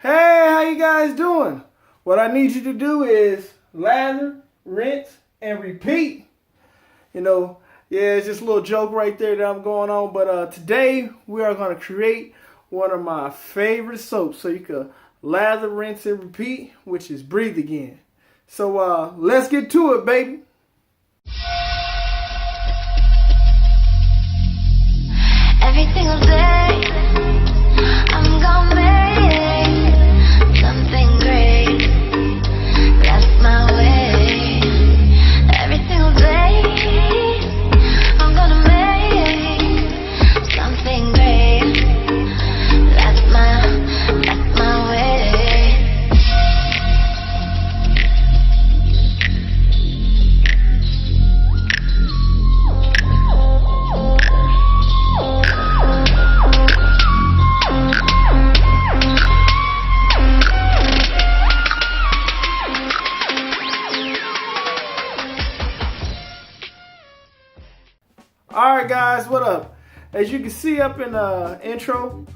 Hey, how you guys doing? What I need you to do is lather, rinse, and repeat. Yeah, it's just a little joke right there that I'm going on. But today we are going to create one of my favorite soaps. So you can lather, rinse, and repeat, which is Breathe Again. So let's get to it, baby. Every single day, I'm gonna make something great. That's my way. Every single day, I'm gonna make something great. That's my way. Alright guys, what up? As you can see up in the intro,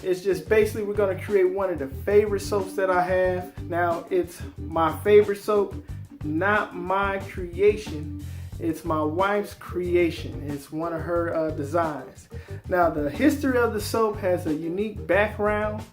it's just basically we're going to create one of the favorite soaps that I have. Now, it's my favorite soap, not my creation. It's my wife's creation. It's one of her designs. Now, the history of the soap has a unique background.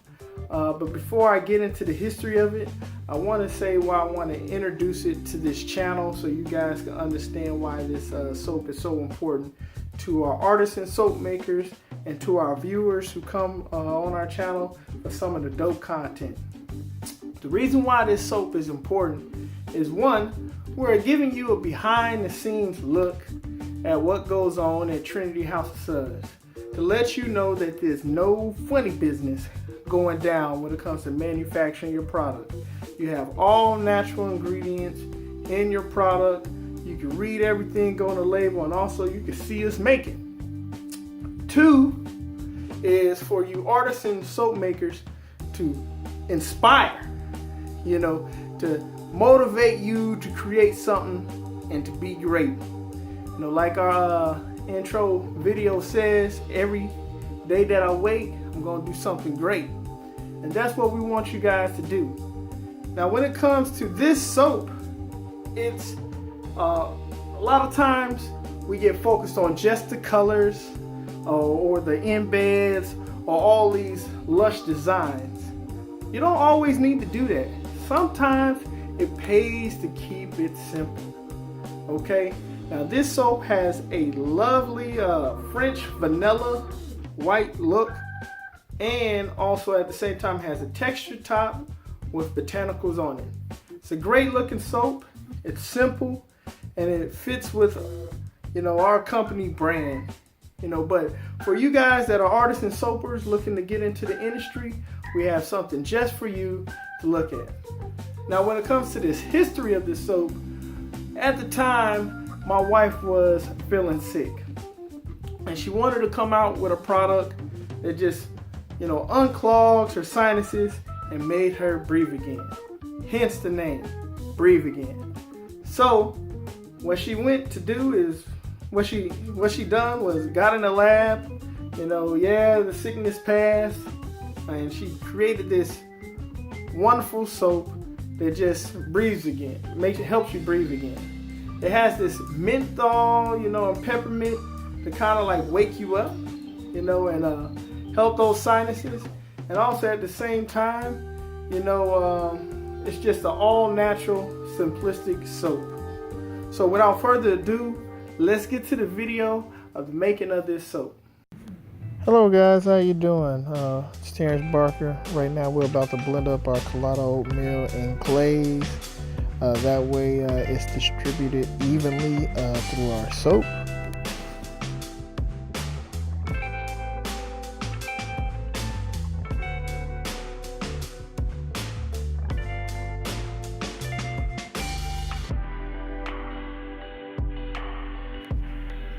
But before I get into the history of it, I want to say why I want to introduce it to this channel so you guys can understand why this soap is so important to our artisan soap makers and to our viewers who come on our channel for some of the dope content. The reason why this soap is important is, one, we're giving you a behind the scenes look at what goes on at Trinity House of Suds to let you know that there's no funny business going down when it comes to manufacturing your product. You have all natural ingredients in your product. You can read everything on the label, and also you can see us making. Two is for you artisan soap makers to inspire, to motivate you to create something and to be great. Like our intro video says, every day that I wake, I'm going to do something great. And that's what we want you guys to do. Now, when it comes to this soap, it's a lot of times we get focused on just the colors or the embeds or all these lush designs. You don't always need to do that. Sometimes it pays to keep it simple. Okay? Now, this soap has a lovely French vanilla white look, and also at the same time has a textured top with botanicals on it. It's a great looking soap. It's simple and it fits with our company brand. But for you guys that are artisan soapers looking to get into the industry, we have something just for you to look at. Now, when it comes to this history of this soap, at the time my wife was feeling sick and she wanted to come out with a product that just unclogged her sinuses and made her breathe again. Hence the name, Breathe Again. So what she went to do is, what she done was got in the lab, the sickness passed, and she created this wonderful soap that just breathes again. Helps you breathe again. It has this menthol, and peppermint to kind of like wake you up, and help those sinuses. And also at the same time, it's just an all-natural, simplistic soap. So without further ado, let's get to the video of the making of this soap. Hello guys, how you doing? It's Terrence Barker. Right now we're about to blend up our colada oatmeal and glaze. That way it's distributed evenly through our soap.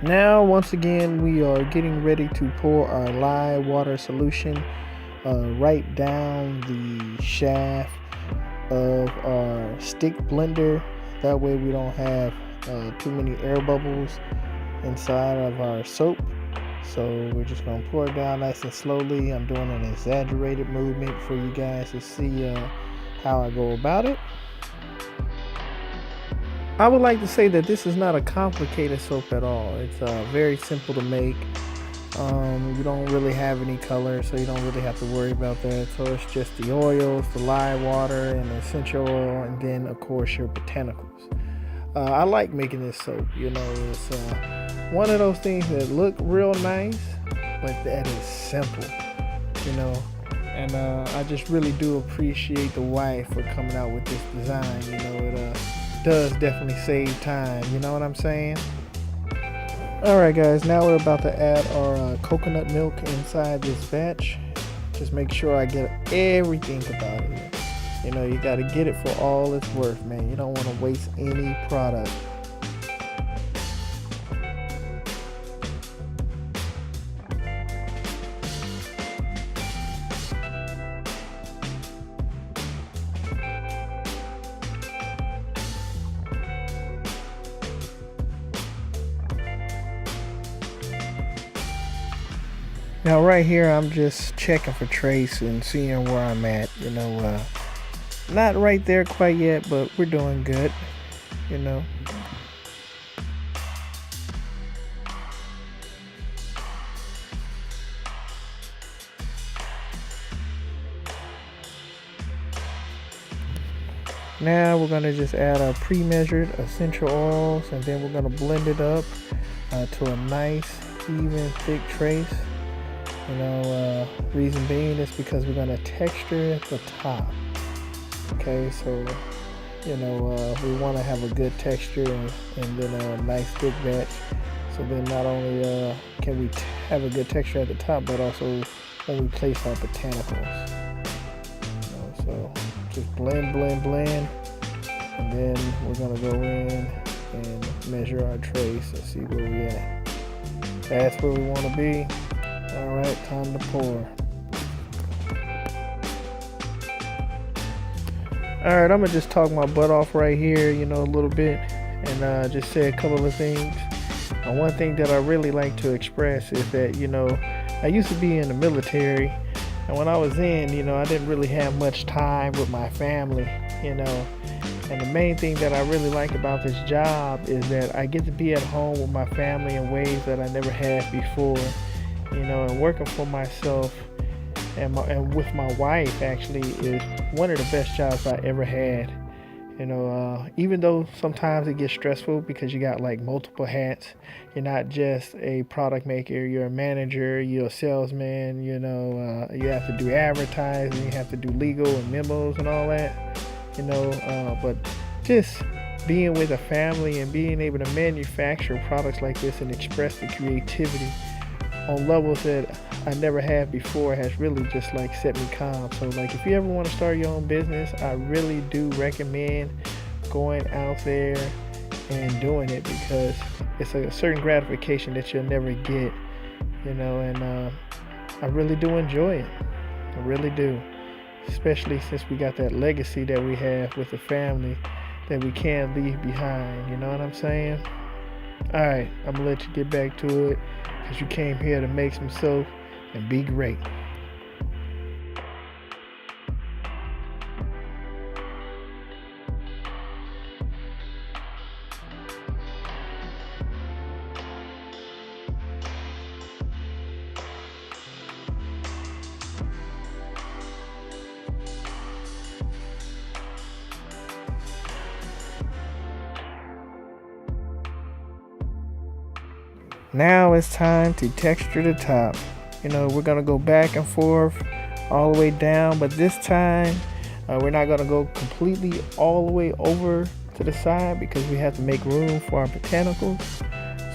Now, once again, we are getting ready to pour our lye water solution right down the shaft of our stick blender. That way we don't have too many air bubbles inside of our soap. So we're just gonna pour it down nice and slowly. I'm doing an exaggerated movement for you guys to see how I go about it. I would like to say that this is not a complicated soap at all. It's very simple to make. You don't really have any color, so you don't really have to worry about that. So it's just the oils, the lye water, and the essential oil, and then of course your botanicals. I like making this soap. You know, it's one of those things that look real nice, but that is simple. You know, and I just really do appreciate the wife for coming out with this design. You know, it does definitely save time. You know what I'm saying? Alright guys, now we're about to add our coconut milk inside this batch. Just make sure I get everything about it. You know, you got to get it for all it's worth, man. You don't want to waste any product. Now right here I'm just checking for trace and seeing where I'm at. You know, not right there quite yet, but we're doing good, you know. Now we're going to just add our pre-measured essential oils, and then we're going to blend it up to a nice even thick trace. You know, reason being is because we're going to texture the top. Okay, so you know, we want to have a good texture and then a nice thick batch. So then not only can we have a good texture at the top, but also when we place our botanicals. You know, so just blend, and then we're going to go in and measure our trace and see where we at. That's where we want to be. Alright, time to pour. Alright, I'm going to just talk my butt off right here, you know, a little bit, and just say a couple of things. One thing that I really like to express is that, you know, I used to be in the military, and when I was in, you know, I didn't really have much time with my family, you know. And the main thing that I really like about this job is that I get to be at home with my family in ways that I never had before. You know, and working for myself and with my wife actually is one of the best jobs I ever had. You know, even though sometimes it gets stressful because you got like multiple hats. You're not just a product maker, you're a manager, you're a salesman, you know, you have to do advertising, you have to do legal and memos and all that, you know, but just being with a family and being able to manufacture products like this and express the creativity on levels that I never had before has really just like set me calm. So like if you ever want to start your own business, I really do recommend going out there and doing it, because it's a certain gratification that you'll never get, you know, and I really do enjoy it. I really do, especially since we got that legacy that we have with the family that we can't leave behind, you know what I'm saying? Alright, I'm gonna let you get back to it, because you came here to make some soap and be great. Now it's time to texture the top. You know, we're going to go back and forth all the way down, but this time we're not going to go completely all the way over to the side because we have to make room for our botanicals.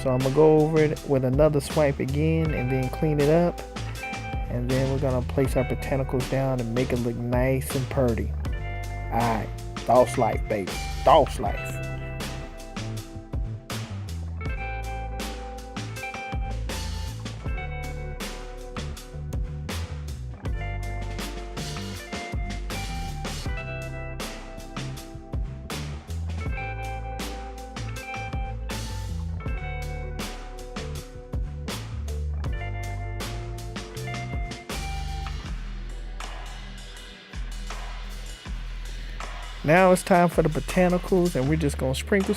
So I'm going to go over it with another swipe again and then clean it up. And then we're going to place our botanicals down and make it look nice and pretty. Alright, THOSLIFE, baby. THOSLIFE. Now it's time for the botanicals, and we're just gonna sprinkle,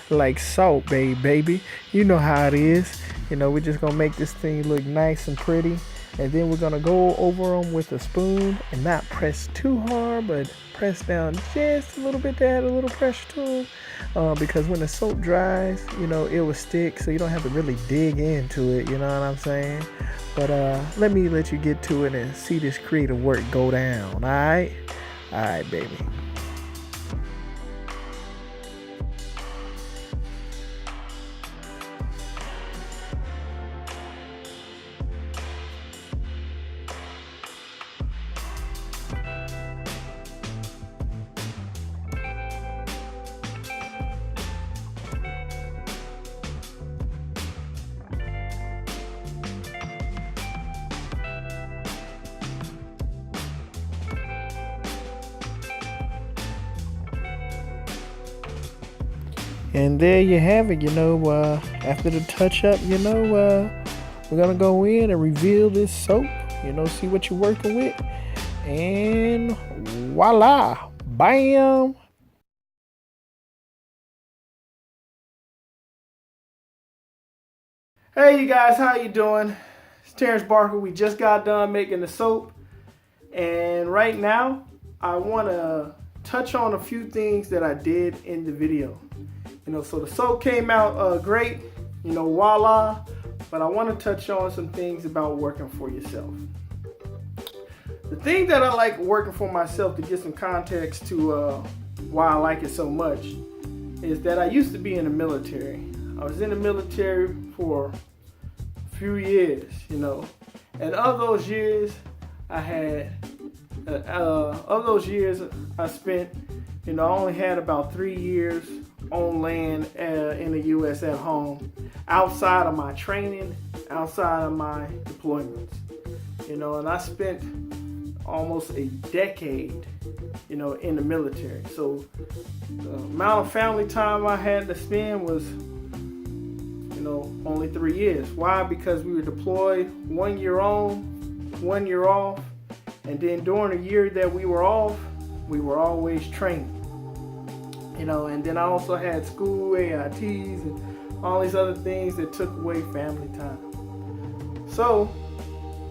like salt, baby. You know how it is. We're just gonna make this thing look nice and pretty, and then we're gonna go over them with a spoon and not press too hard, but press down just a little bit to add a little pressure to them, because when the soap dries, it will stick, so you don't have to really dig into it. You know what I'm saying? But let me let you get to it and see this creative work go down. All right, baby. And there you have it, after the touch up, we're going to go in and reveal this soap, see what you're working with. And voila, bam. Hey, you guys, how you doing? It's Terrence Barker. We just got done making the soap. And right now, I want to touch on a few things that I did in the video. So the soap came out great, voila, but I want to touch on some things about working for yourself. The thing that I like working for myself, to get some context to why I like it so much, is that I used to be in the military. I was in the military for a few years, and of those years I spent, I only had about 3 years on land in the U.S. at home, outside of my training, outside of my deployments, and I spent almost a decade, in the military. So the amount of family time I had to spend was, only 3 years. Why? Because we were deployed 1 year on, 1 year off, and then during the year that we were off, we were always training. And then I also had school, AITs, and all these other things that took away family time. So,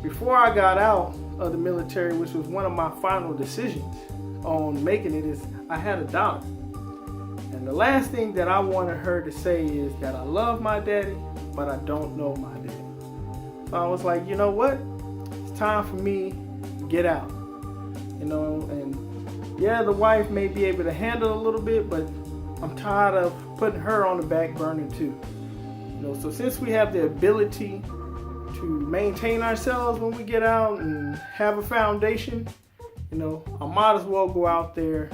before I got out of the military, which was one of my final decisions on making it, is I had a daughter. And the last thing that I wanted her to say is that I love my daddy, but I don't know my daddy. So I was like, you know what? It's time for me to get out. And yeah, the wife may be able to handle a little bit, but I'm tired of putting her on the back burner too. So since we have the ability to maintain ourselves when we get out and have a foundation, I might as well go out there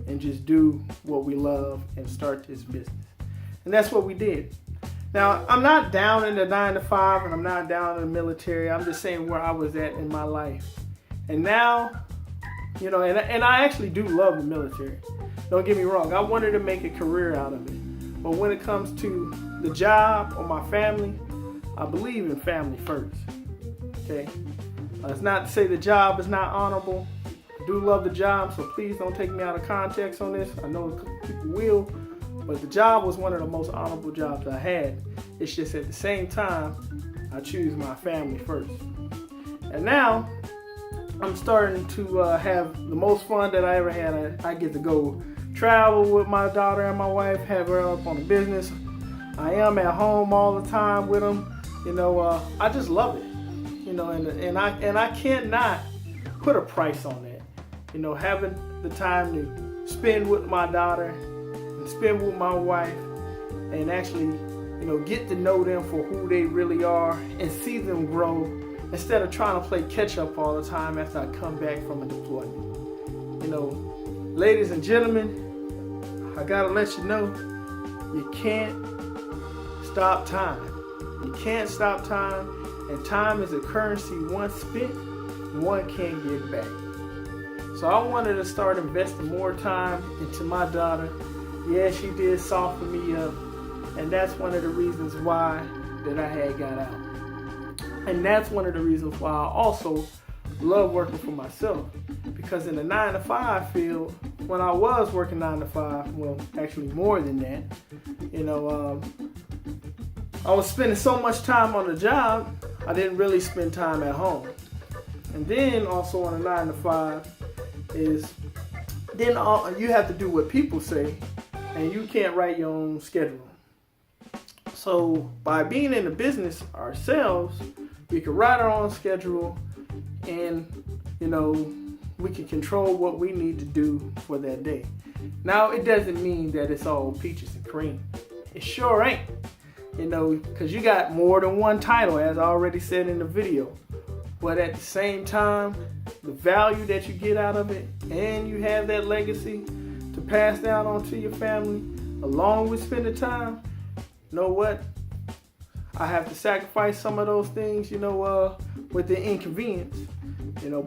and just do what we love and start this business. And that's what we did. Now, I'm not down in the 9 to 5, and I'm not down in the military. I'm just saying where I was at in my life. And now, and I actually do love the military. Don't get me wrong. I wanted to make a career out of it. But when it comes to the job or my family, I believe in family first. Okay? It's not to say the job is not honorable. I do love the job, so please don't take me out of context on this. I know people will. But the job was one of the most honorable jobs I had. It's just at the same time, I choose my family first. And now, I'm starting to have the most fun that I ever had. I get to go travel with my daughter and my wife, have her up on the business. I am at home all the time with them. I just love it. And I cannot put a price on that. Having the time to spend with my daughter and spend with my wife, and actually, get to know them for who they really are and see them grow, instead of trying to play catch up all the time after I come back from a deployment. Ladies and gentlemen, I gotta let you know, you can't stop time. You can't stop time, and time is a currency once spent, one can't get back. So I wanted to start investing more time into my daughter. Yeah, she did soften me up, and that's one of the reasons why that I had got out. And that's one of the reasons why I also love working for myself, because in the 9-to-5 field, when I was working 9-to-5, well, actually more than that, I was spending so much time on the job, I didn't really spend time at home. And then also on a 9-to-5 is then you have to do what people say, and you can't write your own schedule. So by being in the business ourselves, we can write our own schedule, and we can control what we need to do for that day. Now, it doesn't mean that it's all peaches and cream. It sure ain't. Because you got more than one title, as I already said in the video. But at the same time, the value that you get out of it, and you have that legacy to pass down onto your family, along with spending time, you know what? I have to sacrifice some of those things, with the inconvenience,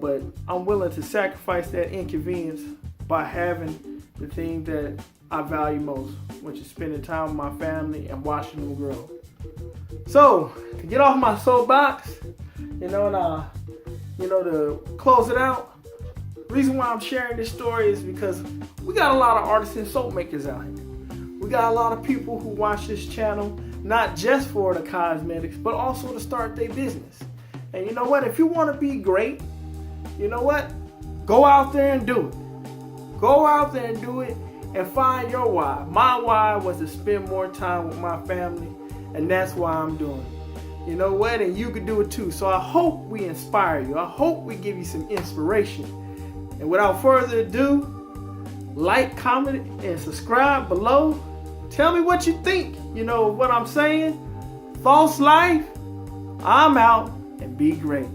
but I'm willing to sacrifice that inconvenience by having the thing that I value most, which is spending time with my family and watching them grow. So, to get off my soapbox, to close it out, the reason why I'm sharing this story is because we got a lot of artists and soap makers out here. We got a lot of people who watch this channel, not just for the cosmetics, but also to start their business. And you know what? If you want to be great, you know what? Go out there and do it. Go out there and do it and find your why. My why was to spend more time with my family, and that's why I'm doing it. You know what? And you can do it too. So I hope we inspire you. I hope we give you some inspiration. And without further ado, like, comment, and subscribe below. Tell me what you think, what I'm saying. THOSLIFE, I'm out, and be great.